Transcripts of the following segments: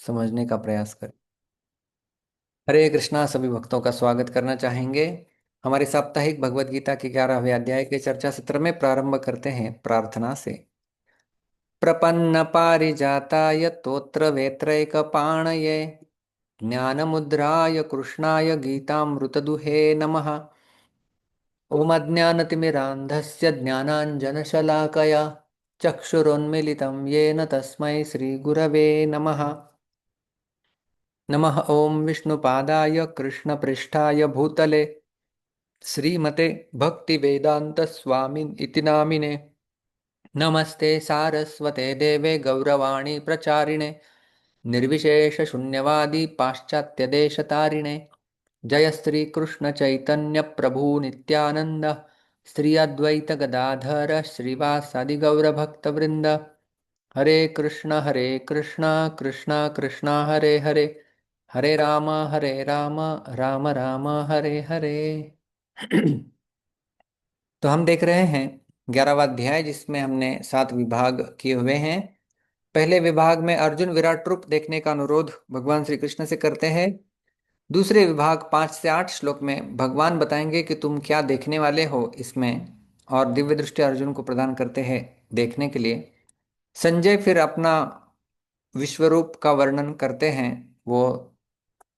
समझने का प्रयास करें। हरे कृष्णा। सभी भक्तों का स्वागत करना चाहेंगे। हमारे साप्ताहिक भगवत गीता के 11वें अध्याय के चर्चा सत्र में प्रारंभ करते हैं प्रार्थना से। प्रपन्न पारिजाताय तोत्र वेत्रैकपाणये ज्ञानमुद्राय कृष्णाय गीतामृतदुहे नमः। ॐ अज्ञानतिमिरान्धस्य ज्ञानाञ्जनशलाकया चक्षुरोन्मीलितं येन तस्मै श्रीगुरवे नमः। नमः ॐ विष्णुपादाय कृष्णपृष्ठाय भूतले श्रीमते भक्तिवेदान्तस्वामिन् इति नामिने। नमस्ते सारस्वते देवे गौरवाणी प्रचारिणे निर्विशेषशून्यवादी पाश्चात्यदेशतारिणे। जय श्री कृष्ण चैतन्य प्रभु नित्यानंद श्री अद्वैत गदाधर श्रीवासादि गौरभक्तवृंद। हरे कृष्ण कृष्ण कृष्ण हरे हरे हरे राम राम राम हरे हरे। तो हम देख रहे हैं 11वां अध्याय, जिसमें हमने 7 विभाग किए हुए हैं। पहले विभाग में अर्जुन विराट रूप देखने का अनुरोध भगवान श्री कृष्ण से करते हैं। दूसरे विभाग 5 से 8 श्लोक में भगवान बताएंगे कि तुम क्या देखने वाले हो इसमें, और दिव्य दृष्टि अर्जुन को प्रदान करते हैं देखने के लिए। संजय फिर अपना विश्वरूप का वर्णन करते हैं, वो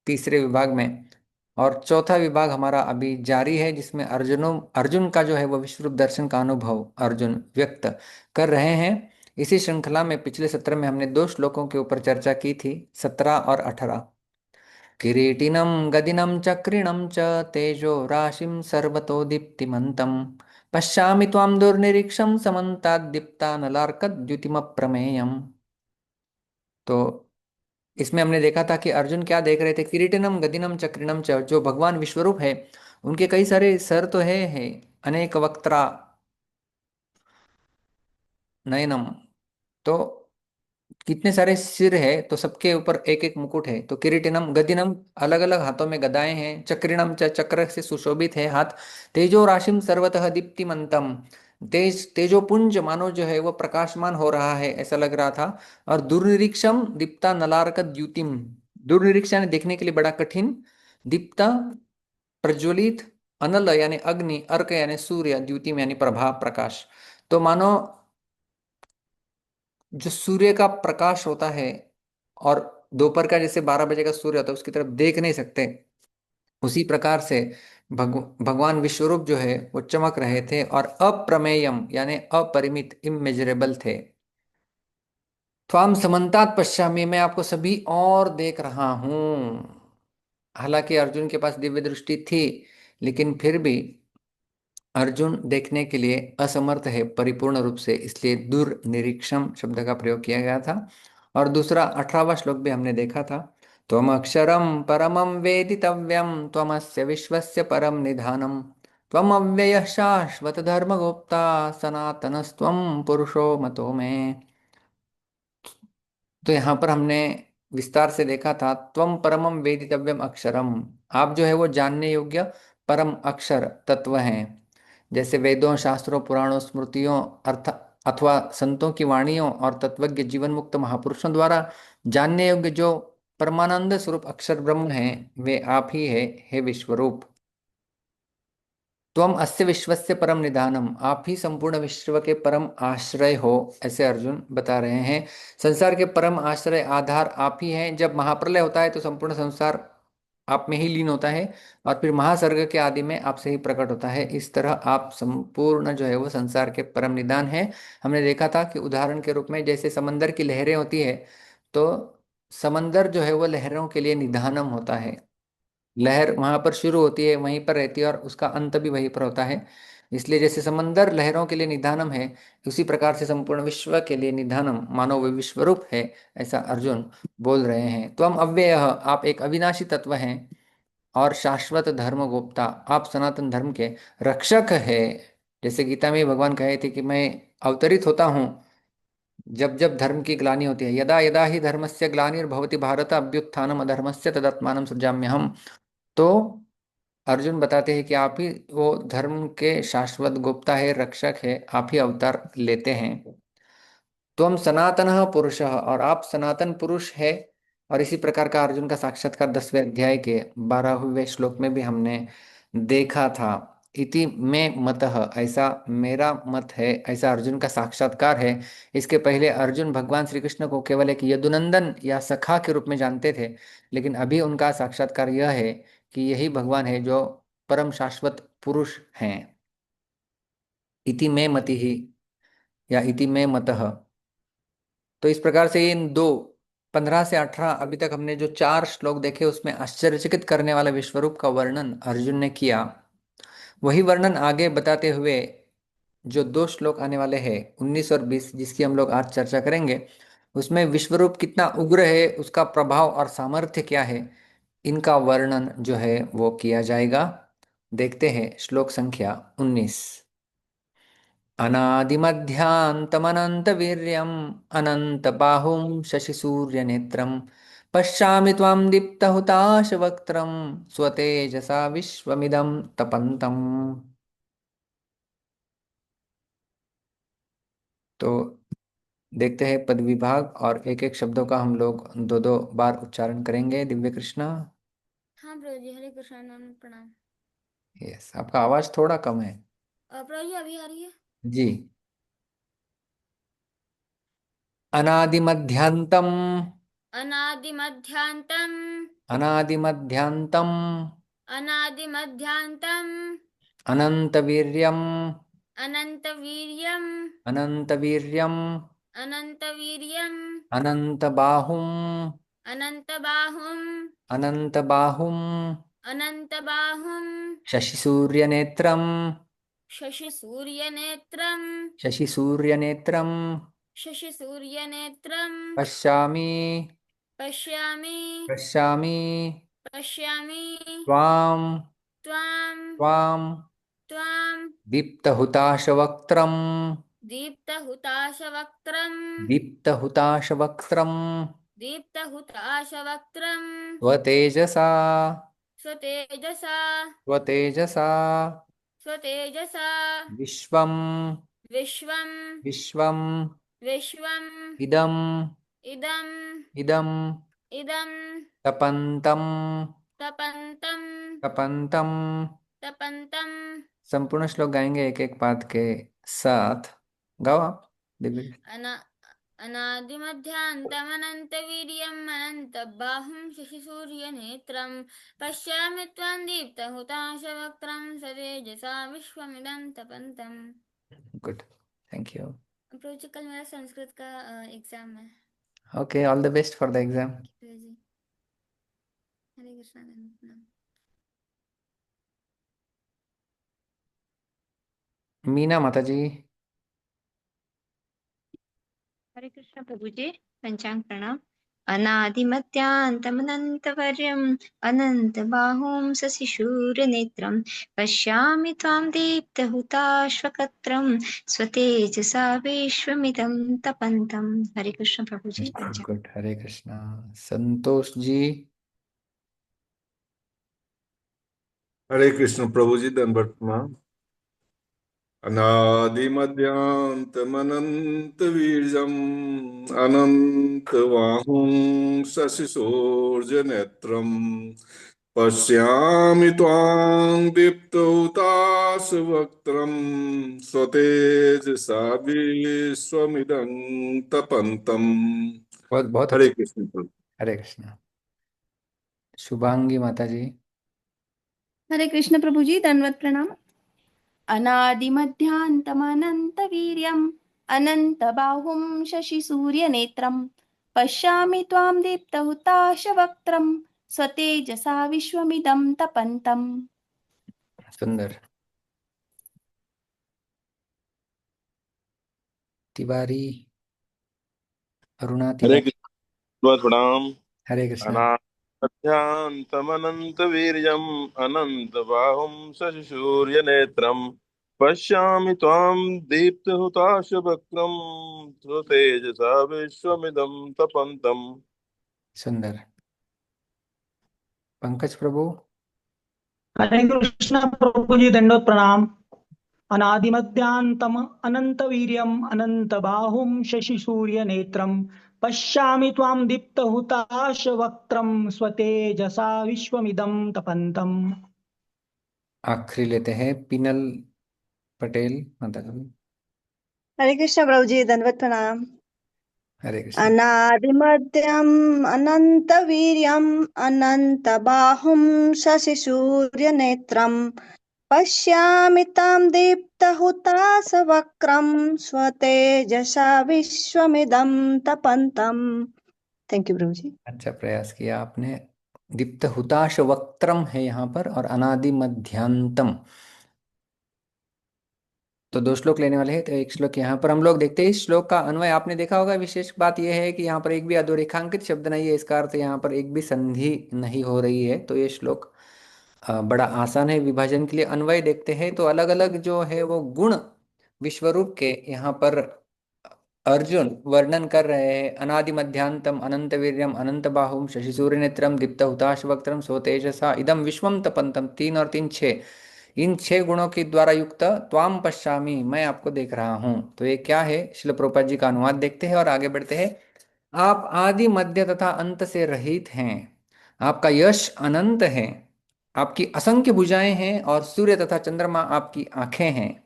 तीसरे विभाग में। और चौथा विभाग हमारा अभी जारी है, जिसमें अर्जुन का जो है वो विश्वरूप दर्शन का अनुभव अर्जुन व्यक्त कर रहे हैं। इसी श्रृंखला में पिछले सत्र में हमने 2 श्लोकों के ऊपर चर्चा की थी, 17 और 18। किरीटिनं गदिनं चक्रिणं च तेजो राशिं सर्वतो दीप्तिमन्तं पश्यामि त्वां दुर्निरीक्षं समन्ताद् दीप्तानलार्कद्युतिमप्रमेयम्। तो इसमें हमने देखा था कि अर्जुन क्या देख रहे थे। किरीटिनम गदिनम चक्रिणम च, जो भगवान विश्वरूप है उनके कई सारे सर तो है अनेक वक्त्रा नयनम। तो कितने सारे सिर है, तो सबके ऊपर एक एक मुकुट है। तो किरीटिनम गदिनम, अलग अलग हाथों में गदाएं हैं। चक्रिणम च, चक्र से सुशोभित है हाथ। तेजो राशिम सर्वतः दीप्तिमंतम, तेजोपुंज मानो जो है वो प्रकाशमान हो रहा है ऐसा लग रहा था। और दुर्निरीक्षम दीप्ता नलारक द्युतिम, दुर्निरीक्षा ने देखने के लिए बड़ा कठिन। दीप्ता प्रज्वलित, अनल यानी अग्नि, अर्क यानी सूर्य, द्युतिम यानी प्रभा प्रकाश। तो मानो जो सूर्य का प्रकाश होता है और दोपहर का जैसे 12 बजे का सूर्य होता है उसकी तरफ देख नहीं सकते, उसी प्रकार से भगवान विश्वरूप जो है वो चमक रहे थे और अप्रमेयम यानी अपरिमित, इमेजरेबल थे। त्वाम समन्तात पश्यामि, मैं आपको सभी और देख रहा हूं। हालांकि अर्जुन के पास दिव्य दृष्टि थी, लेकिन फिर भी अर्जुन देखने के लिए असमर्थ है परिपूर्ण रूप से, इसलिए दुर्निरीक्षम शब्द का प्रयोग किया गया था। और दूसरा 18वां श्लोक भी हमने देखा था। त्वम अक्षरम परमम वेदितव्यम त्वमस्य विश्वस्य परम निधानम त्वम अव्ययः शाश्वत धर्मगुप्ता सनातनस्त्वं पुरुषो मतो में। तो यहाँ पर हमने विस्तार से देखा था, त्वम परमम वेदितव्यम अक्षरम, आप जो है वो जानने योग्य परम अक्षर तत्व हैं। जैसे वेदों शास्त्रों पुराणों स्मृतियों अर्थ अथवा संतों की वाणियों और तत्वज्ञ जीवन मुक्त महापुरुषों द्वारा जानने योग्य जो परमानंद स्वरूप अक्षर ब्रह्म है, वे आप ही है, हे विश्वरूप। त्वम अस्य विश्वस्य परम निधानम, आप ही संपूर्ण विश्व के परम आश्रय हो, ऐसे अर्जुन बता रहे हैं। संसार के परम आश्रय आधार आप ही हैं। जब महाप्रलय होता है तो संपूर्ण संसार आप में ही लीन होता है, और फिर महासर्ग के आदि में आपसे ही प्रकट होता है। इस तरह आप संपूर्ण जो है वो संसार के परम निधान है। हमने देखा था कि उदाहरण के रूप में जैसे समंदर की लहरें होती है, तो समंदर जो है वो लहरों के लिए निधानम होता है। लहर वहां पर शुरू होती है, वहीं पर रहती है, और उसका अंत भी वहीं पर होता है। इसलिए जैसे समंदर लहरों के लिए निधानम है, उसी प्रकार से संपूर्ण विश्व के लिए निधानम मानो वे विश्वरूप है, ऐसा अर्जुन बोल रहे हैं। तो हम अव्यय, आप एक अविनाशी तत्व हैं, और शाश्वत धर्म गोप्ता, आप सनातन धर्म के रक्षक है। जैसे गीता में भगवान कहे थे कि मैं अवतरित होता हूँ जब जब धर्म की ग्लानि होती है। यदा यदा ही धर्मस्य ग्लानिर्भवति भारत अभ्युत्थानम अधर्मस्य तदात्मानं सृजाम्यहम्। तो अर्जुन बताते हैं कि आप ही वो धर्म के शाश्वत गुप्ता है, रक्षक है, आप ही अवतार लेते हैं। तो हम सनातन पुरुष, और आप सनातन पुरुष है। और इसी प्रकार का अर्जुन का साक्षात्कार 10वें अध्याय के 12वें श्लोक में भी हमने देखा था। इति में मतः, ऐसा मेरा मत है, ऐसा अर्जुन का साक्षात्कार है। इसके पहले अर्जुन भगवान श्री कृष्ण को केवल एक यदुनंदन या सखा के रूप में जानते थे, लेकिन अभी उनका साक्षात्कार यह है कि यही भगवान है जो परम शाश्वत पुरुष हैं। इति में मति ही या इति में मतः। तो इस प्रकार से इन दो 15 से 18 अभी तक हमने जो 4 श्लोक देखे उसमें आश्चर्यचकित करने वाला विश्वरूप का वर्णन अर्जुन ने किया। वही वर्णन आगे बताते हुए जो 2 श्लोक आने वाले हैं 19 और 20, जिसकी हम लोग आज चर्चा करेंगे, उसमें विश्वरूप कितना उग्र है, उसका प्रभाव और सामर्थ्य क्या है, इनका वर्णन जो है वो किया जाएगा। देखते हैं श्लोक संख्या 19। अनादिमध्यान्तमनन्तवीर्यम् अनन्तबाहुं शशिसूर्यनेत्रं पश्यामि त्वां दीप्तहुताशवक्त्रं स्वतेजसा विश्वमिदं तपन्तम्। तो देखते हैं पद विभाग और एक एक शब्दों का हम लोग दो दो बार उच्चारण करेंगे। दिव्य कृष्णा। हाँ प्रभु जी, हरे कृष्णा, नमः प्रणाम। यस, आपका आवाज थोड़ा कम है। प्रभु जी अभी आ रही है? जी। अनादिमध्यांतम। अनादिमध्यांतम। अनादिमध्यांतम। अनादिमध्यांतम। अनंतवीर्यम। अनंतवीर्यम। अनंतवीर्यम। अनंतवीर्यम। अनंतबाहुम। अनंतबाहुम। अनंतबाहुम। अनंतबाहुम। शशिसूर्यनेत्रम। शशिसूर्यनेत्रम। शशिसूर्यनेत्रम। शशिसूर्यनेत्रम। पश्यामि। पश्यामि। पश्यामि। पश्यामि। त्वां। त्वां। त्वां। त्वां। दीप्तहुताशवक्त्रं। दीप्तहुताशवक्त्रं। दीप्तहुताशवक्त्रं। दीप्तहुताशवक्त्रं। स्वतेजसा। स्वतेजसा। स्वतेजसा। स्वतेजसा। विश्वं। विश्वं। विश्वं। विश्वम्। इदं। इदम्। इदं। इदं। तपन्तं। तपन्तं। तपन्तं। तपन्तं। संपूर्ण श्लोक गाएंगे एक एक पाद के साथ। गाओ आप दिव्य। अना अनादिमध्यान्तमनन्तवीर्यम् अनन्तबाहुं शशिसूर्यनेत्रं पश्यामि त्वां दीप्तहुताशवक्त्रं सतेजसा विश्वमिदं तपन्तम्। Good, thank you. Prabhu ji कल मेरा संस्कृत का एग्जाम है। Okay, all the best for the exam. Prabhu ji Hare Krishna, धन्यवाद। मीना माता जी। हरे कृष्ण प्रभु जी। पंचांग प्रणाम। अनादिमध्यान्तमनन्तवर्यम् अनन्तबाहुं शशिशूरनेत्रं पश्यामि त्वां दीप्तहुताश्वकत्रं स्वतेजसा विश्वमिदं तपन्तं। हरे कृष्ण प्रभु जी। गुड पंचांग। गुड, हरे कृष्णा। संतोष जी। हरे कृष्ण प्रभु जी, दंडवत प्रणाम। अनादिमध्यान्तमनन्तवीर्यम् अनन्तबाहुं शशिशूर्यनेत्रम् पश्यामि त्वां दीप्तहुताशवक्त्रं स्वतेजसा विश्वमिदं तपन्तम्। बहुत बहुत हरे अच्छा। कृष्ण प्रभु। हरे कृष्णा। शुभांगी माता जी। हरे कृष्ण प्रभु जी, दंडवत प्रणाम। अनादिमध्यान्तमनन्तवीर्यम् अनन्तबाहुं शशिसूर्यनेत्रं पश्यामि त्वां दीप्तहुताशवक्त्रं स्वतेजसा विश्वमिदं तपन्तम्। सुंदर। तिवारी। अरुणा हरे तिवारी। कृष्ण प्रणाम। हरे कृष्णा। अनाद्यान्तमनन्तवीर्यम् अनन्तबाहुं शशिसूर्यनेत्रम् पश्यामि त्वां दीप्तहुताशवक्त्रं स्वतेजसा विश्वमिदं तपन्तम्। सुंदर। पंकज प्रभु। हरे कृष्ण प्रभु जी, दंडोत प्रणाम। अनादिमध्यान्तम अनंतवीर्यम अनंतबाहुं शशिसूर्यनेत्रं पश्यामि त्वां दीप्तहुताशवक्त्रं स्वतेजसा विश्वमिदं तपन्तम्। आखिरी लेते हैं पिनल पटेल माता जी। हरे कृष्ण प्रभु जी, दंडवत प्रणाम। हरे कृष्ण। अनादिमध्यम् अनन्तवीर्यम् अनन्तबाहुं शशिसूर्यनेत्रम् पश्यामि तां दीप्तहुताशवक्त्रं स्वतेजसा विश्वमिदं तपन्तम्। थैंक यू प्रभु जी। अच्छा प्रयास किया आपने। दीप्त हुताश वक्त्रम है यहाँ पर, और अनादि मध्यांतम, तो दो श्लोक लेने वाले हैं। तो एक श्लोक यहाँ पर हम लोग देखते हैं। इस श्लोक का अन्वय आपने देखा होगा। विशेष बात यह है कि यहाँ पर एक भी अधोरेखांकित शब्द नहीं है, इसका अर्थ यहाँ पर एक भी संधि नहीं हो रही है। तो ये श्लोक बड़ा आसान है विभाजन के लिए। अन्वय देखते हैं तो अलग अलग जो है वो गुण विश्वरूप के यहाँ पर अर्जुन वर्णन कर रहे हैं। अनादि मध्यांतम अनंत वीर्यम अनंत बाहुम शशि सूर्य नेत्रम दीप्त हुताश वक्त्रम सो तेजसा इदम विश्वम तपंतम, 3 और 3 6, इन 6 गुणों के द्वारा युक्त त्वाम पश्यामि, मैं आपको देख रहा हूं। तो ये क्या है, शिल प्रोपा जी का अनुवाद देखते हैं और आगे बढ़ते हैं। आप आदि मध्य तथा अंत से रहित हैं, आपका यश अनंत है, आपकी असंख्य भुजाएं हैं और सूर्य तथा चंद्रमा आपकी आंखें हैं।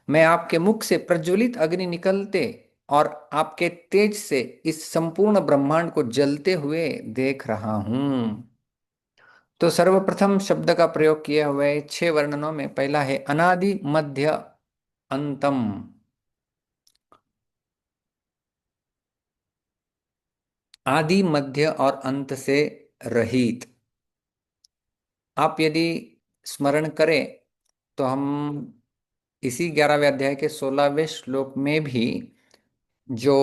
मैं आपके मुख से प्रज्वलित अग्नि निकलते और आपके तेज से इस संपूर्ण ब्रह्मांड को जलते हुए देख रहा हूं। तो सर्वप्रथम शब्द का प्रयोग किए हुए 6 वर्णनों में पहला है अनादि मध्य अंतम। आदि मध्य और अंत से रहित। आप यदि स्मरण करें तो हम इसी 11वें अध्याय के 16वें श्लोक में भी जो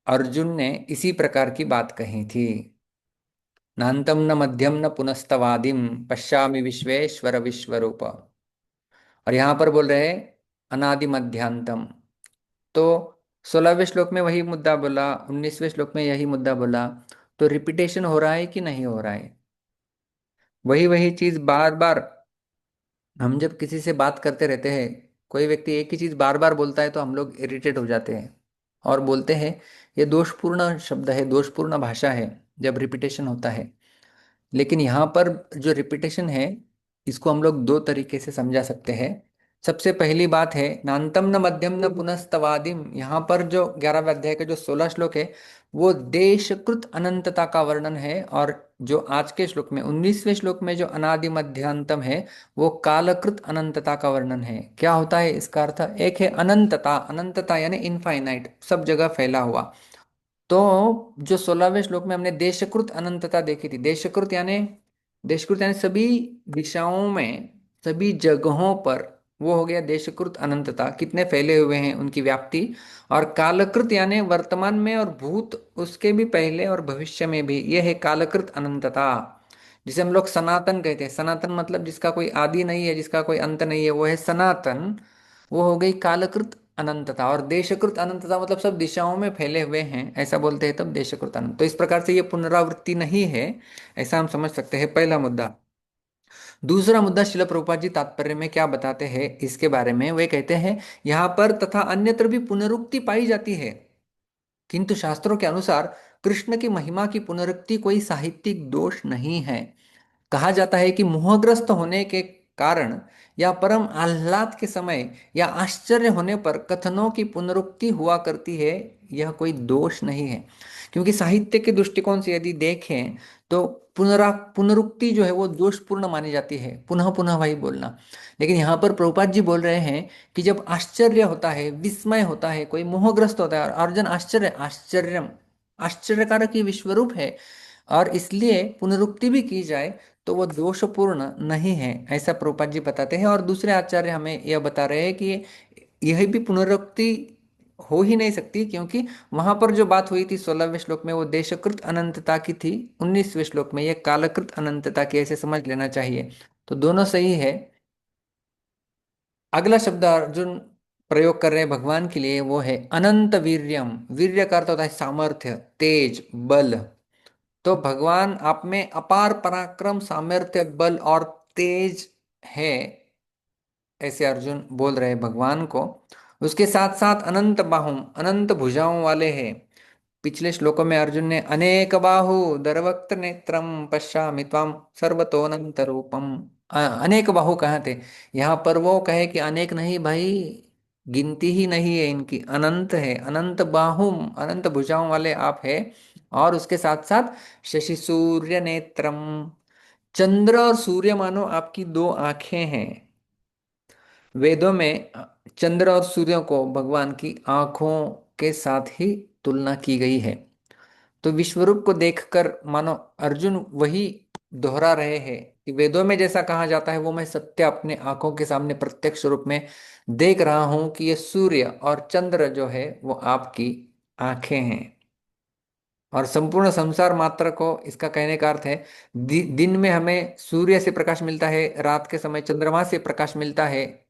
अर्जुन ने इसी प्रकार की बात कही थी, नान्तम न मध्यम न पुनस्तवादिम पश्यामि विश्वेश्वर विश्वरूप, और यहां पर बोल रहे हैं अनादि मध्यांतम। तो 16वें श्लोक में वही मुद्दा बोला, 19वें श्लोक में यही मुद्दा बोला। तो रिपीटेशन हो रहा है कि नहीं हो रहा है? वही वही चीज बार बार हम जब किसी से बात करते रहते हैं, कोई व्यक्ति एक ही चीज बार बार बोलता है तो हम लोग इरिटेट हो जाते हैं और बोलते हैं ये दोषपूर्ण शब्द है, दोषपूर्ण भाषा है जब रिपीटेशन होता है। लेकिन यहाँ पर जो रिपीटेशन है इसको हम लोग दो तरीके से समझा सकते हैं। सबसे पहली बात है नान्तम न मध्यम न पुनस्तवादिम। यहाँ पर जो 11वें अध्याय का जो 16 श्लोक है वो देशकृत अनंतता का वर्णन है, और जो आज के श्लोक में 19वें श्लोक में जो अनादि मध्यांतम है वो कालकृत अनंतता का वर्णन है। क्या होता है इसका अर्थ? एक है अनंतता, अनंतता यानी इनफाइनाइट, सब जगह फैला हुआ। तो जो 16वें श्लोक में हमने देशकृत अनंतता देखी थी, देशकृत यानी सभी दिशाओं में, सभी जगहों पर, वो हो गया देशकृत अनंतता, कितने फैले हुए हैं उनकी व्याप्ति। और कालकृत यानी वर्तमान में और भूत उसके भी पहले और भविष्य में भी, यह है कालकृत अनंतता, जिसे हम लोग सनातन कहते हैं। सनातन मतलब जिसका कोई आदि नहीं है, जिसका कोई अंत नहीं है, वो है सनातन। वो हो गई कालकृत अनंतता। और देशकृत अनंतता मतलब सब दिशाओं में फैले हुए हैं, ऐसा बोलते हैं तब देशकृत अनंत। तो इस प्रकार से ये पुनरावृत्ति नहीं है, ऐसा हम समझ सकते हैं, पहला मुद्दा। दूसरा मुद्दा शिल प्रभुपाद जी तात्पर्य में क्या बताते हैं इसके बारे में, वे कहते हैं यहाँ पर तथा अन्यत्र भी पुनरुक्ति पाई जाती है, किंतु शास्त्रों के अनुसार कृष्ण की महिमा की पुनरुक्ति कोई साहित्यिक दोष नहीं है। कहा जाता है कि मोहग्रस्त होने के कारण या परम आह्लाद के समय या आश्चर्य होने पर कथनों की पुनरुक्ति हुआ करती है, यह कोई दोष नहीं है। क्योंकि साहित्य के दृष्टिकोण से यदि देखें तो पुनरुक्ति जो है वो दोषपूर्ण मानी जाती है, पुनः पुनः वही बोलना। लेकिन यहाँ पर प्रभुपाद जी बोल रहे हैं कि जब आश्चर्य होता है, विस्मय होता है, कोई मोहग्रस्त होता है, और अर्जुन आश्चर्यकारक ही विश्वरूप है, और इसलिए पुनरुक्ति भी की जाए तो वो दोषपूर्ण नहीं है, ऐसा प्रभुपाद जी बताते हैं। और दूसरे आचार्य हमें यह बता रहे हैं कि यह भी पुनरुक्ति हो ही नहीं सकती, क्योंकि वहां पर जो बात हुई थी 16वें श्लोक में वो देशकृत अनंतता की थी, 19वें श्लोक में ये कालकृत अनंतता की, ऐसे समझ लेना चाहिए। तो दोनों सही है। अगला शब्द अर्जुन प्रयोग कर रहे हैं भगवान के लिए, वो है अनंत वीर्यम। वीर्य का अर्थ होता है सामर्थ्य, तेज, बल। तो भगवान आप में अपार पराक्रम, सामर्थ्य, बल और तेज है, ऐसे अर्जुन बोल रहे भगवान को। उसके साथ साथ अनंत बाहुम, अनंत भुजाओं वाले हैं। पिछले श्लोकों में अर्जुन ने अनेक बाहु दरवक्त नेत्रम पश्यामि त्वाम सर्वतोऽनंत रूपम, अनेक बाहु कहाँ थे? यहाँ पर वो कहे कि अनेक नहीं भाई, गिनती ही नहीं है इनकी, अनंत है, अनंत बाहुम, अनंत भुजाओं वाले आप है। और उसके साथ साथ शशि सूर्य नेत्रम, चंद्र और सूर्य मानो आपकी दो आंखें हैं। वेदों में चंद्र और सूर्य को भगवान की आंखों के साथ ही तुलना की गई है। तो विश्वरूप को देखकर मानो अर्जुन वही दोहरा रहे हैं कि वेदों में जैसा कहा जाता है वो मैं सत्य अपने आंखों के सामने प्रत्यक्ष रूप में देख रहा हूं कि ये सूर्य और चंद्र जो है वो आपकी आंखें हैं। और संपूर्ण संसार मात्र को, इसका कहने का अर्थ है दिन में हमें सूर्य से प्रकाश मिलता है, रात के समय चंद्रमा से प्रकाश मिलता है।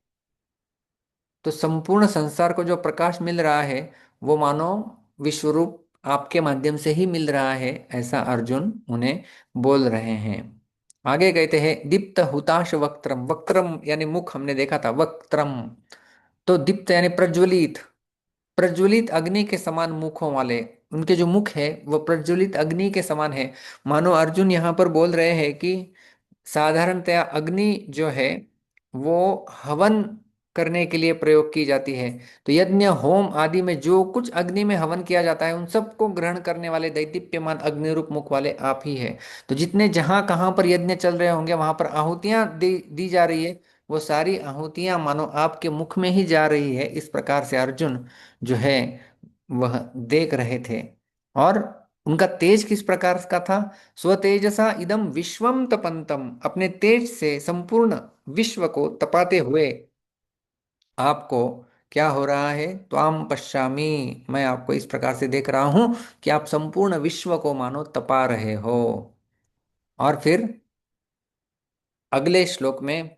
तो संपूर्ण संसार को जो प्रकाश मिल रहा है वो मानो विश्वरूप आपके माध्यम से ही मिल रहा है, ऐसा अर्जुन उन्हें बोल रहे हैं। आगे कहते हैं दीप्त हुताश वक्त्रम, वक्त्रम यानी मुख हमने देखा था, वक्त्रम तो दीप्त यानी प्रज्वलित, प्रज्वलित अग्नि के समान मुखों वाले, उनके जो मुख है वो प्रज्वलित अग्नि के समान है। मानो अर्जुन यहाँ पर बोल रहे हैं कि साधारणतया अग्नि जो है वो हवन करने के लिए प्रयोग की जाती है। तो यज्ञ होम आदि में जो कुछ अग्नि में हवन किया जाता है उन सबको ग्रहण करने वाले दैदीप्यमान अग्निरूप मुख वाले आप ही है। तो जितने जहां कहां पर यज्ञ चल रहे होंगे वहां पर आहुतियां दी जा रही है, वो सारी आहुतियां मानो आपके मुख में ही जा रही है। इस प्रकार से अर्जुन जो है वह देख रहे थे। और उनका तेज किस प्रकार का था? स्वतेजसा इदम विश्वम तपंतम, अपने तेज से संपूर्ण विश्व को तपाते हुए आपको क्या हो रहा है? त्वाम पश्यामी, मैं आपको इस प्रकार से देख रहा हूं कि आप संपूर्ण विश्व को मानो तपा रहे हो। और फिर अगले श्लोक में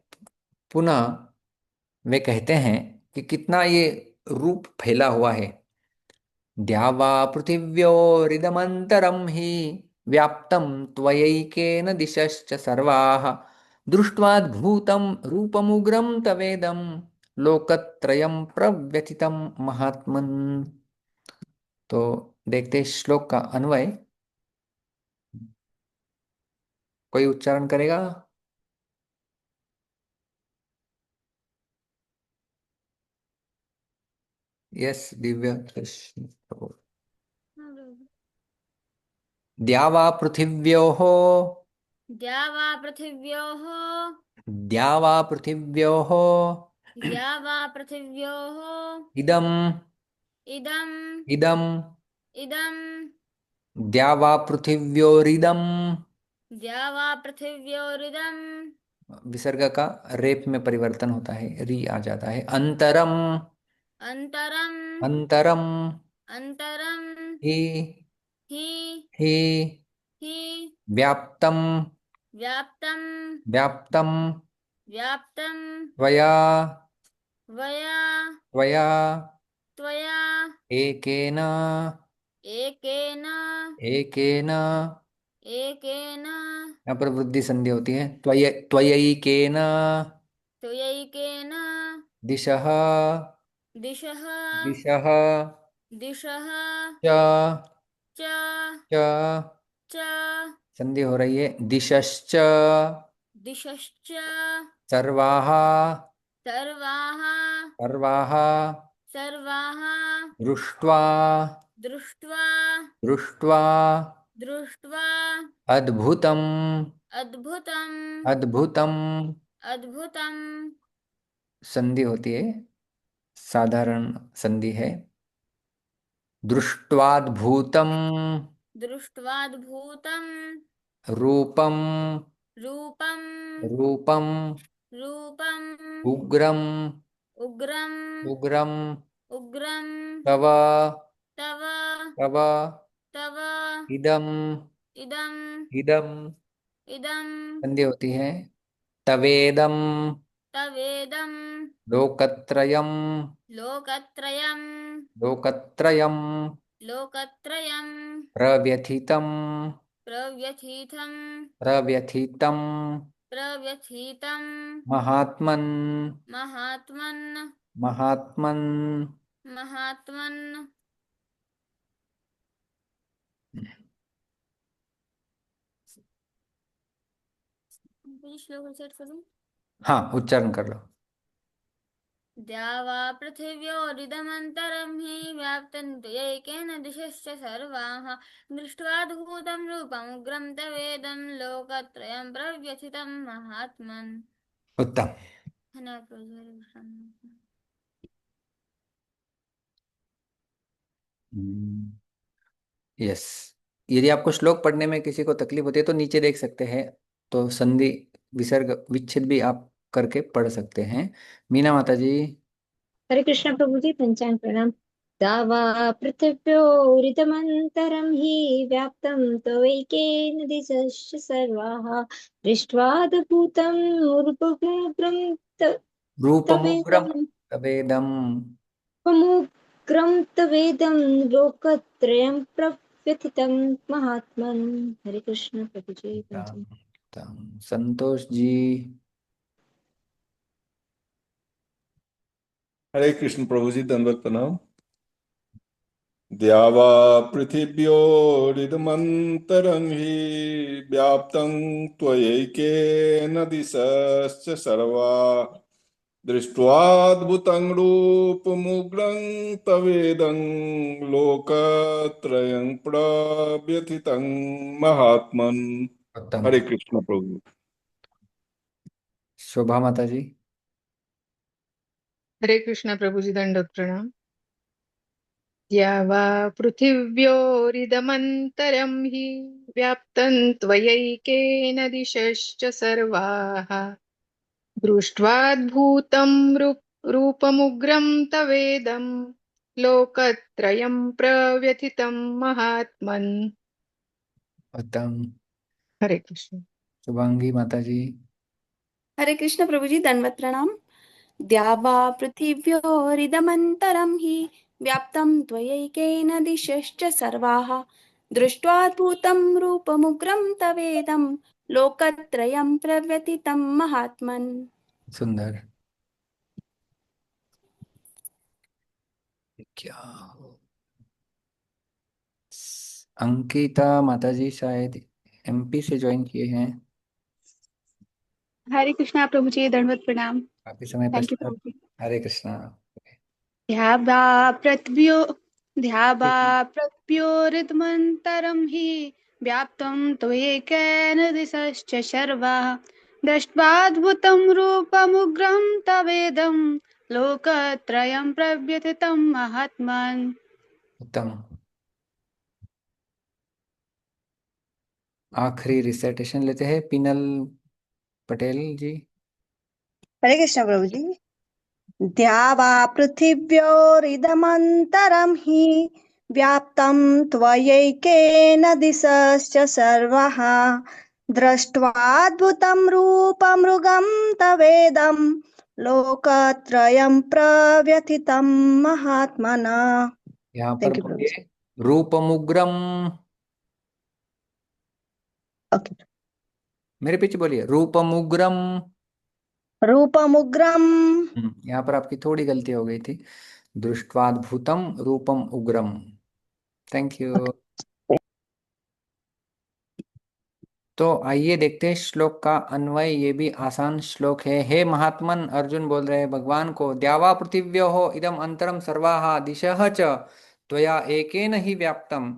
पुनः वे कहते हैं कि कितना ये रूप फैला हुआ है। द्यावा पृथिव्योरिदमन्तरं हि व्याप्तं त्वयैकेन दिशश्च सर्वाः दृष्ट्वाद्भुतं रूपमुग्रं तवेदं लोकत्रयं प्रव्यथितं महात्मन्। तो देखते हैं श्लोक का अन्वय, कोई उच्चारण करेगा? यस दिव्य कृष्ण प्रभु। हाँ प्रभु। द्यावा पृथिव्योः, द्यावा पृथिव्योः, द्यावा पृथिव्योः द्यावा पृथिव्योः इदम्, इदम्, इदम् इदम्, द्यावा पृथिव्योरिदम्, द्यावा पृथिव्योरिदम्, विसर्ग का रेप में परिवर्तन होता है, री आ जाता है। अंतरम, अन्तरम्, अंतरम अन्तरम्, हि, हि, हि हि, व्याप्तम, व्याप्तम्, व्याप्तम व्याप्तम्, त्वया, वया, त्वया त्वया, एकेन, एकेन, एकेन, एकेन, यहाँ पर वृद्धि संधि होती है, त्वयैकेन त्वयैकेन, दिशः, दिशः, दिशः दिशः, च, च, च, च, संधि हो रही है, दिशश्च दिशश्च सर्वाः, सर्वाः, सर्वाः सर्वाः दृष्ट्वा, दृष्ट्वा, दृष्ट्वा दृष्ट्वा अद्भुतम्, अद्भुतम्, अद्भुतम् अद्भुतम्, संधि होती है, साधारण संधि है। दृष्ट्वाद्भुतम् दृष्ट्वाद्भुतम् रूपम्, रूपम्, रूपम् रूपम्, उग्रम्, उग्रम्, उग्रम् उग्रम्, तव, तव, तव तव, इदम्, इदम्, इदम् इदम्, संधि होती है। तवेदम् तवेदम्, लोकत्रयम्, लोकत्रयम्, लोकत्रयम् लोकत्रयम्, प्रव्यथितम्, प्रव्यथितम्, प्रव्यथितम् प्रव्यथितम्, महात्मन्, महात्मन्, महात्मन। महात्मन। श्लोक रिसेट करूं। हाँ, उच्चारण कर लो। द्यावा पृथिव्योरिदमन्तरं हि व्याप्तं त्वयैकेन दिशश्च सर्वाः दृष्ट्वाद्भुतं रूपमुग्रं तवेदं लोकत्रयं प्रव्यथितं महात्मन्। उत्तम। यस। यदि आपको श्लोक पढ़ने में किसी को तकलीफ होती है तो नीचे देख सकते हैं, तो संधि विसर्ग विच्छेद भी आप करके पढ़ सकते हैं। मीना माता जी। हरे कृष्ण प्रभु जी, पंचांग प्रणाम। दावा पृथिव्योरिदमन्तरं हि व्याप्तं त्वयैकेन दिशश्च सर्वाः दृष्ट्वाद्भुतं रूपमुग्रं रूपमुग्रम तवेदं तवेदम। रूपमुग्रं तवेदं लोकत्रयं प्रव्यथितं महात्मन्। हरे कृष्ण प्रभु जी, पंचांग। संतोष जी। हरे कृष्ण प्रभु जी, दंडवत प्रणाम। द्यावा पृथिव्योरिदमन्तरं हि व्याप्तं त्वयैकेन दिशश्च सर्वा दृष्ट्वाद्भुतं रूपमुग्रं तवेदं लोकत्रयं प्रव्यथितं महात्मन्। उत्तम। हरे कृष्ण प्रभु। शोभा माता जी। हरे कृष्ण प्रभु जी, दंडवत प्रणाम। या वा पृथिव्योरिदमन्तरं हि व्याप्तं त्वयैकेन दिशश्च सर्वाः दृष्ट्वाद्भुतं रूपमुग्रं तवेदं लोकत्रयं प्रव्यथितं महात्मन्। उत्तम। हरे कृष्ण। शुभांगी माता जी। हरे कृष्ण प्रभु जी, दंडवत प्रणाम। द्यावा पृथिव्योरिदमन्तरं हि व्याप्तं त्वयैकेन दिशश्च सर्वाः दृष्ट्वाद्भुतं रूपमुग्रं तवेदं लोकत्रयं प्रव्यथितं महात्मन्। सुंदर। क्या हो? अंकिता माता जी शायद एमपी से ज्वाइन किए हैं। हरे कृष्णा प्रभु जी, दंडवत प्रणाम। काफी समय थैंक यू पश्चात। प्रभु जी। हरे कृष्णा। ध्यावा पृथ्व्यो ध्यावा पृथ्व्योरिदमन्तरं हि व्याप्तं त्वयैकेन दिशश्च सर्वाः दृष्ट्वाद्भुतं रूपमुग्रं तवेदं लोकत्रयं प्रव्यथितं महात्मन्। उत्तम। आखिरी रिसाइटेशन लेते हैं पिनल पटेल जी। हरे कृष्ण प्रभु जी। द्यावा पृथिव्योरिदमन्तरं हि व्याप्तं त्वयैकेन दिशश्च सर्वः दृष्ट्वाद्भुतं रूपमृगं तवेदं लोकत्रयं प्रव्यथितं महात्मना। यहाँ पर थैंक यू प्रभु जी। बोलिए रूपमुग्रम। ओके। मेरे पीछे बोलिए रूपमुग्रम। रूपमुग्रं। यहाँ पर आपकी थोड़ी गलती हो गई थी। दृष्ट्वाद्भुतम रूपम उग्रम। Thank you. तो आइए देखते हैं श्लोक का अन्वय। ये भी आसान श्लोक है। हे महात्मन, अर्जुन बोल रहे हैं भगवान को, द्यावा पृथिव्यो हो इदम अंतरम सर्वाहा दिशः च त्वया एकेन ही व्याप्तम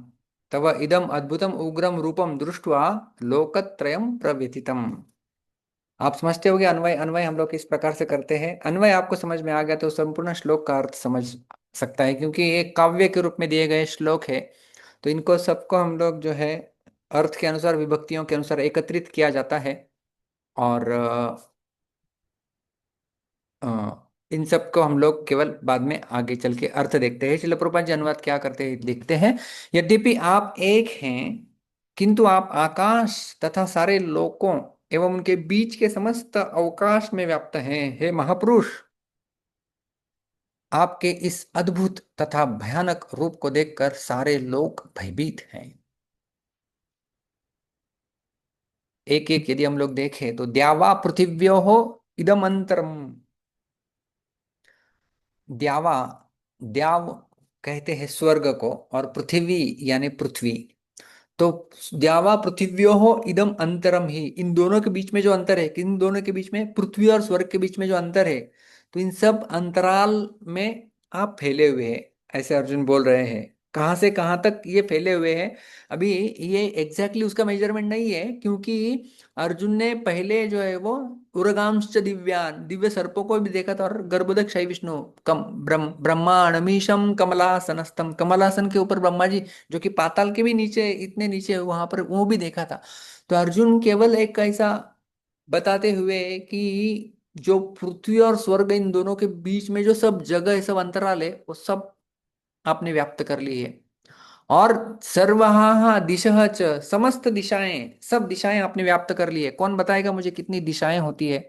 तव इदम अद्भुतम उग्रम रूपम दृष्ट्वा लोकत्रयम प्रव्यथितम। आप समझते होगे अन्वय। अन्वय हम लोग किस प्रकार से करते हैं। अन्वय आपको समझ में आ गया तो संपूर्ण श्लोक का अर्थ समझ सकता है, क्योंकि ये काव्य के रूप में दिए गए श्लोक है। तो इनको सबको हम लोग जो है अर्थ के अनुसार, विभक्तियों के अनुसार एकत्रित किया जाता है। और इन सब को हम लोग केवल बाद में आगे चल के अर्थ देखते हैं। चलो प्रभुपाद जी अनुवाद क्या करते हैं देखते हैं। यद्यपि आप एक हैं, किंतु आप आकाश तथा सारे लोकों एवं उनके बीच के समस्त अवकाश में व्याप्त हैं। हे महापुरुष, आपके इस अद्भुत तथा भयानक रूप को देखकर सारे लोग भयभीत हैं। एक एक यदि हम लोग देखें तो द्यावा पृथिव्यो हो इदम अंतरम। द्यावा, द्याव कहते हैं स्वर्ग को, और पृथ्वी यानी पृथ्वी। तो द्यावा पृथिव्यो हो इदम अंतरम ही, इन दोनों के बीच में जो अंतर है, इन दोनों के बीच में, पृथ्वी और स्वर्ग के बीच में जो अंतर है, तो इन सब अंतराल में आप फैले हुए हैं, ऐसे अर्जुन बोल रहे हैं। कहाँ से कहाँ तक ये फैले हुए हैं, अभी ये एग्जैक्टली उसका मेजरमेंट नहीं है, क्योंकि अर्जुन ने पहले जो है वो उरगांश्च दिव्यान, दिव्य सर्पों को भी देखा था, और गर्भोदक विष्णु कम ब्रह्मांडमीशम कमलासनस्तम, कमलासन के ऊपर ब्रह्मा जी, जो कि पाताल के भी नीचे, इतने नीचे वहां पर, वो भी देखा था। तो अर्जुन केवल एक ऐसा बताते हुए कि जो पृथ्वी और स्वर्ग, इन दोनों के बीच में जो सब जगह है, सब अंतराल है, वो सब आपने व्याप्त कर ली है। और सर्वहा दिशः च, समस्त दिशाएं, सब दिशाएं आपने व्याप्त कर ली है। कौन बताएगा मुझे कितनी दिशाएं होती है?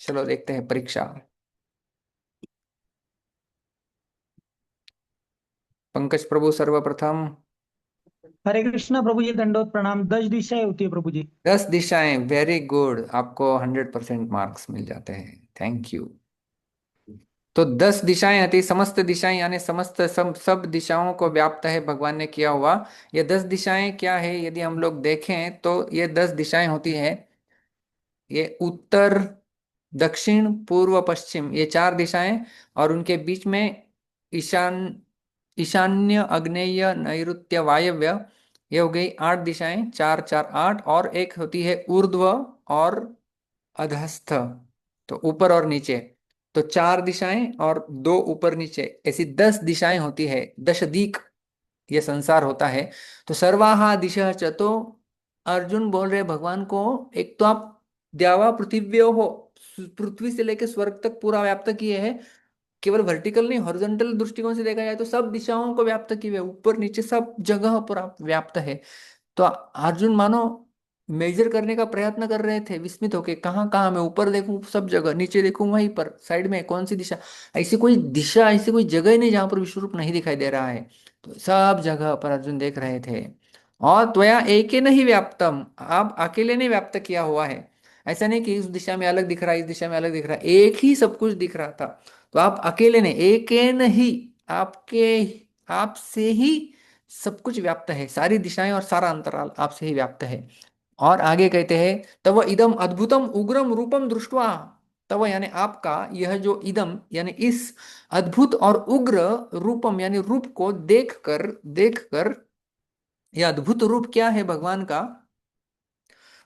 चलो देखते हैं परीक्षा। पंकज प्रभु सर्वप्रथम। हरे कृष्णा प्रभु जी, दंडोत प्रणाम। 10 दिशाएं होती है प्रभु जी। 10 दिशाएं, वेरी गुड, आपको 100% मार्क्स मिल जाते हैं, थैंक यू। तो 10 दिशाएं आती, समस्त दिशाएं यानी समस्त सब दिशाओं को व्याप्त है भगवान ने किया हुआ। ये 10 दिशाएं क्या है, यदि हम लोग देखें तो ये 10 दिशाएं होती है, ये उत्तर, दक्षिण, पूर्व, पश्चिम, ये 4 दिशाएं, और उनके बीच में ईशान, ईशान्य, आग्नेय, नैऋत्य, वायव्य, ये हो गई 8 दिशाएं, 4 4 8, और एक होती है ऊर्ध्व और अधस्थ, तो ऊपर और नीचे। तो 4 दिशाएं और 2 ऊपर नीचे, ऐसी 10 दिशाएं होती है, दश दिक ये संसार होता है। तो सर्वाहा दिशा च, तो अर्जुन बोल रहे भगवान को, एक तो आप द्यावा पृथिव्यो हो, पृथ्वी से लेकर स्वर्ग तक पूरा व्याप्त किए हैं, केवल वर्टिकल नहीं, हॉरिजॉन्टल दृष्टिकोण से देखा जाए तो सब दिशाओं को व्याप्त किए हुए, ऊपर नीचे सब जगह पर आप व्याप्त है। तो अर्जुन मानो मेजर करने का प्रयत्न कर रहे थे, विस्मित होके, कहाँ कहाँ मैं ऊपर देखूं सब जगह, नीचे देखूं वहीं पर, साइड में कौन सी दिशा, ऐसी कोई दिशा, ऐसी कोई जगह ही नहीं जहां पर विश्वरूप नहीं दिखाई दे रहा है। तो सब जगह पर अर्जुन देख रहे थे। और त्वया एक नहीं व्याप्तम, आप अकेले ने व्याप्त किया हुआ है, ऐसा नहीं कि इस दिशा में अलग दिख रहा है, इस दिशा में अलग दिख रहा है, एक ही सब कुछ दिख रहा था। तो आप अकेले ने, एक नहीं, आपके, आपसे ही सब कुछ व्याप्त है, सारी दिशाएं और सारा अंतराल आपसे ही व्याप्त है। और आगे कहते हैं, तव इदम अद्भुतम उग्रम रूपम दृष्टवा, तव यानी आपका, यह जो इदम यानी इस अद्भुत और उग्र, रूपम यानी रूप को देखकर, देखकर, यह अद्भुत रूप क्या है भगवान का,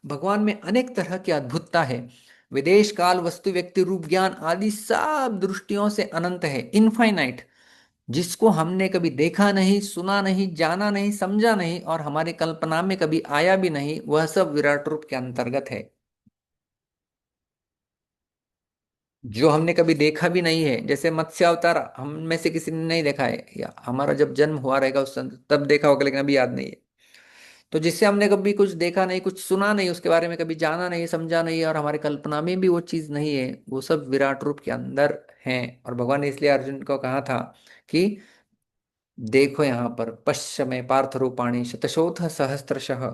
भगवान में अनेक तरह की अद्भुतता है, विदेश काल वस्तु व्यक्ति रूप ज्ञान आदि सब दृष्टियों से अनंत है, इनफाइनाइट, जिसको हमने कभी देखा नहीं, सुना नहीं, जाना नहीं, समझा नहीं, और हमारी कल्पना में कभी आया भी नहीं, वह सब विराट रूप के अंतर्गत है। जो हमने कभी देखा भी नहीं है, जैसे मत्स्य अवतार हम में से किसी ने नहीं देखा है, या हमारा जब जन्म हुआ रहेगा उस समय तब देखा होगा, लेकिन अभी याद नहीं है। तो जिससे हमने कभी कुछ देखा नहीं, कुछ सुना नहीं, उसके बारे में कभी जाना नहीं, समझा नहीं, और हमारी कल्पना में भी वो चीज नहीं है, वो सब विराट रूप के अंदर है। और भगवान ने इसलिए अर्जुन को कहा था कि देखो यहाँ पर, पश्य में पार्थ रूपाणी शतशोथ सहस्त्रशः,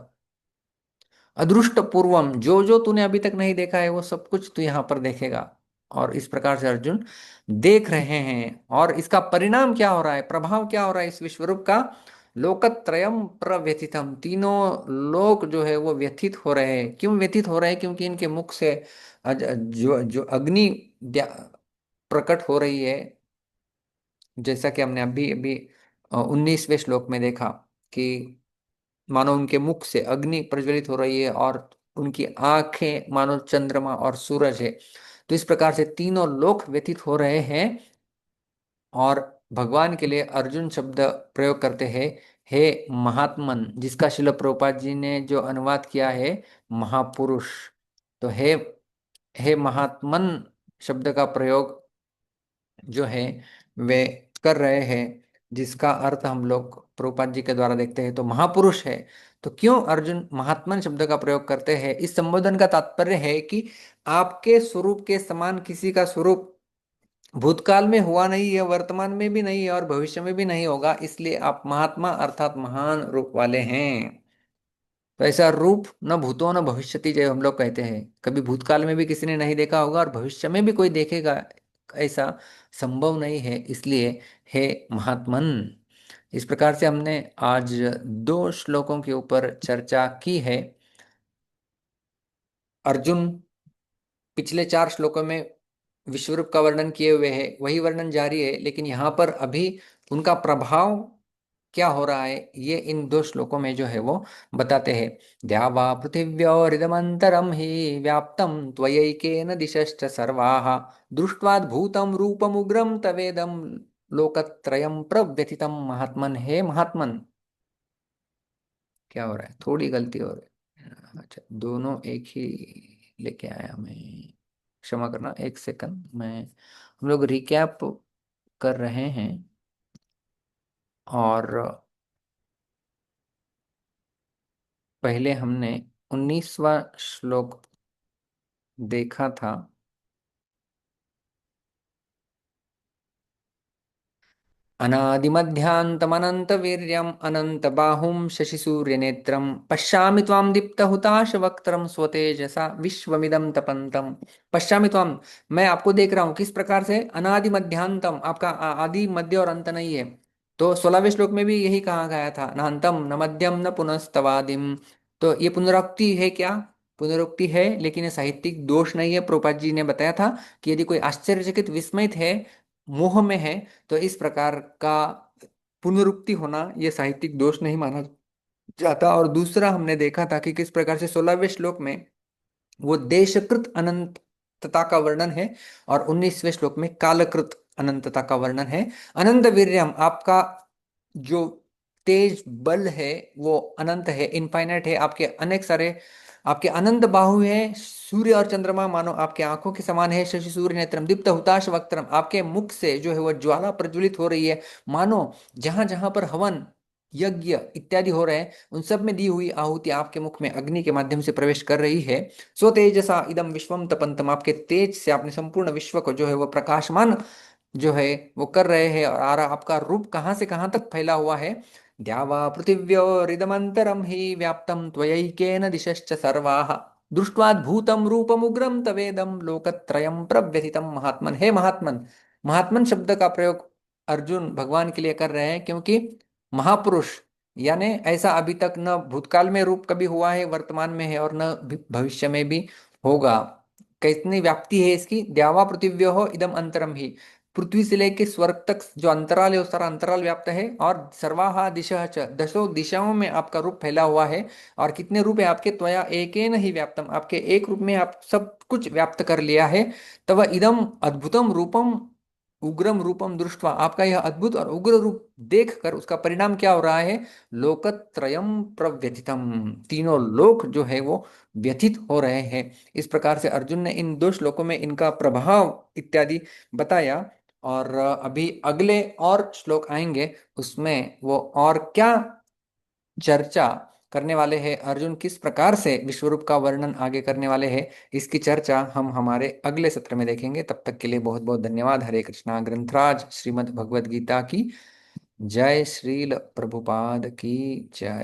अदृष्ट पूर्वम, जो जो तूने अभी तक नहीं देखा है वो सब कुछ तू यहाँ पर देखेगा। और इस प्रकार से अर्जुन देख रहे हैं, और इसका परिणाम क्या हो रहा है, प्रभाव क्या हो रहा है इस विश्वरूप का, लोकत्रयम प्रव्यथितम, तीनों लोक जो है वो व्यथित हो रहे हैं। क्यों व्यथित हो रहे हैं? क्योंकि इनके मुख से जो जो अग्नि प्रकट हो रही है, जैसा कि हमने अभी अभी 19वें श्लोक में देखा कि मानो उनके मुख से अग्नि प्रज्वलित हो रही है, और उनकी आंखें मानो चंद्रमा और सूरज है। तो इस प्रकार से तीनों लोक व्यतीत हो रहे हैं, और भगवान के लिए अर्जुन शब्द प्रयोग करते हैं, हे महात्मन, जिसका शिल प्रभुपाद जी ने जो अनुवाद किया है महापुरुष। तो हे महात्मन शब्द का प्रयोग जो है वे कर रहे हैं, जिसका अर्थ हम लोग प्रभुपाद जी के द्वारा देखते हैं, तो महापुरुष है। तो क्यों अर्जुन महात्मन शब्द का प्रयोग करते हैं? इस संबोधन का तात्पर्य है कि आपके स्वरूप के समान किसी का स्वरूप भूतकाल में हुआ नहीं है, वर्तमान में भी नहीं है, और भविष्य में भी नहीं होगा, इसलिए आप महात्मा अर्थात महान रूप वाले हैं। तो ऐसा रूप न भूतो न भविष्यति, जो हम लोग कहते हैं, कभी भूतकाल में भी किसी ने नहीं देखा होगा, और भविष्य में भी कोई देखेगा ऐसा संभव नहीं है, इसलिए हे महात्मन। इस प्रकार से हमने आज 2 श्लोकों के ऊपर चर्चा की है। अर्जुन पिछले 4 श्लोकों में विश्वरूप का वर्णन किए हुए है, वही वर्णन जारी है, लेकिन यहाँ पर अभी उनका प्रभाव क्या हो रहा है ये इन 2 श्लोकों में जो है वो बताते हैं। द्यावा पृथिव्योरिदमन्तरं हि व्याप्तं त्वयैकेन दिशश्च सर्वाः दृष्ट्वाद्भुतं रूपमुग्रं तवेदं लोकत्रयं प्रव्यथितं महात्मन। हे महात्मन, क्या हो रहा है? थोड़ी गलती हो रही है। अच्छा, दोनों एक ही लेके आया मैं, क्षमा करना, 1 सेकंड। हम लोग रिकैप कर रहे हैं और पहले हमने 19वां श्लोक देखा था। अनादिमध्यान्तमनन्तवीर्यम् अनन्तबाहुं शशिसूर्यनेत्रं पश्यामि त्वां दीप्तहुताशवक्त्रं स्वतेजसा विश्वमिदं तपन्तम्। पश्यामि त्वां, मैं आपको देख रहा हूं। किस प्रकार से? अनादि मध्यांतम, आपका आदि मध्य और अंत नहीं है। तो 16वें श्लोक में भी यही कहा गया था, न अंतम न मध्यम न पुनस्तवादिम। तो ये पुनरुक्ति है क्या? पुनरुक्ति है, लेकिन ये साहित्यिक दोष नहीं है। प्रभुपाद जी ने बताया था कि यदि कोई आश्चर्यचकित विस्मित है, मोह में है, तो इस प्रकार का पुनरुक्ति होना यह साहित्यिक दोष नहीं माना जाता। और दूसरा हमने देखा था कि किस प्रकार से 16वें श्लोक में वो देशकृत अनंतता का वर्णन है और 19वें श्लोक में कालकृत अनंतता का वर्णन है। अनंत वीर्यम, आपका जो तेज बल है वो अनंत है, इनफाइनाइट है। आपके अनेक सारे, आपके अनंत बाहु है। सूर्य और चंद्रमा मानो आपके आंखों के समान है। शशि सूर्य नेत्रम दीप्त हुताश वक्त्रम, आपके मुख से जो है वो ज्वाला प्रज्वलित हो रही है, मानो जहां जहां पर हवन यज्ञ इत्यादि हो रहे हैं उन सब में दी हुई आहुति आपके मुख में अग्नि के माध्यम से प्रवेश कर रही है। सो तेजसा इदम विश्वम तपंतम, आपके तेज से आपने संपूर्ण विश्व को जो है वो प्रकाशमान जो है वो कर रहे हैं। और आपका रूप कहां से कहां तक फैला हुआ है? द्यावा पृथिव्योरिदमन्तरं हि व्याप्तं त्वयैकेन दिशश्च सर्वाः दृष्ट्वाद्भुतं रूपमुग्रं तवेदं लोकत्रयं प्रव्यथितं महात्मन। हे महात्मन, महात्मन शब्द का प्रयोग अर्जुन भगवान के लिए कर रहे हैं, क्योंकि महापुरुष यानी ऐसा अभी तक न भूतकाल में रूप कभी हुआ है, वर्तमान में है, और न भविष्य में भी होगा। कितनी व्याप्ति है इसकी? द्यावा पृथिव्यो इदम अंतरम ही, पृथ्वी से लेके स्वर्ग तक जो अंतराल है वो सारा अंतराल व्याप्त है। और सर्वाहा दिशा च, 10 दिशाओं में आपका रूप फैला हुआ है। और कितने रूप है आपके? त्वया एकेन ही व्याप्तम, आपके एक रूप में आप सब कुछ व्याप्त कर लिया है। तव इदम अद्भुतम रूपम उग्रम रूपम दृष्टवा, आपका यह अद्भुत और उग्र रूप देखकर उसका परिणाम क्या हो रहा है? लोकत्रयम प्रव्यथितम, तीनों लोक जो है वो व्यथित हो रहे हैं। इस प्रकार से अर्जुन ने इन 2 श्लोकों में इनका प्रभाव इत्यादि बताया। और अभी अगले और श्लोक आएंगे, उसमें वो और क्या चर्चा करने वाले हैं, अर्जुन किस प्रकार से विश्वरूप का वर्णन आगे करने वाले हैं, इसकी चर्चा हम हमारे अगले सत्र में देखेंगे। तब तक के लिए बहुत बहुत धन्यवाद। हरे कृष्णा। ग्रंथराज श्रीमद् भगवद गीता की जय, श्रील प्रभुपाद की जय।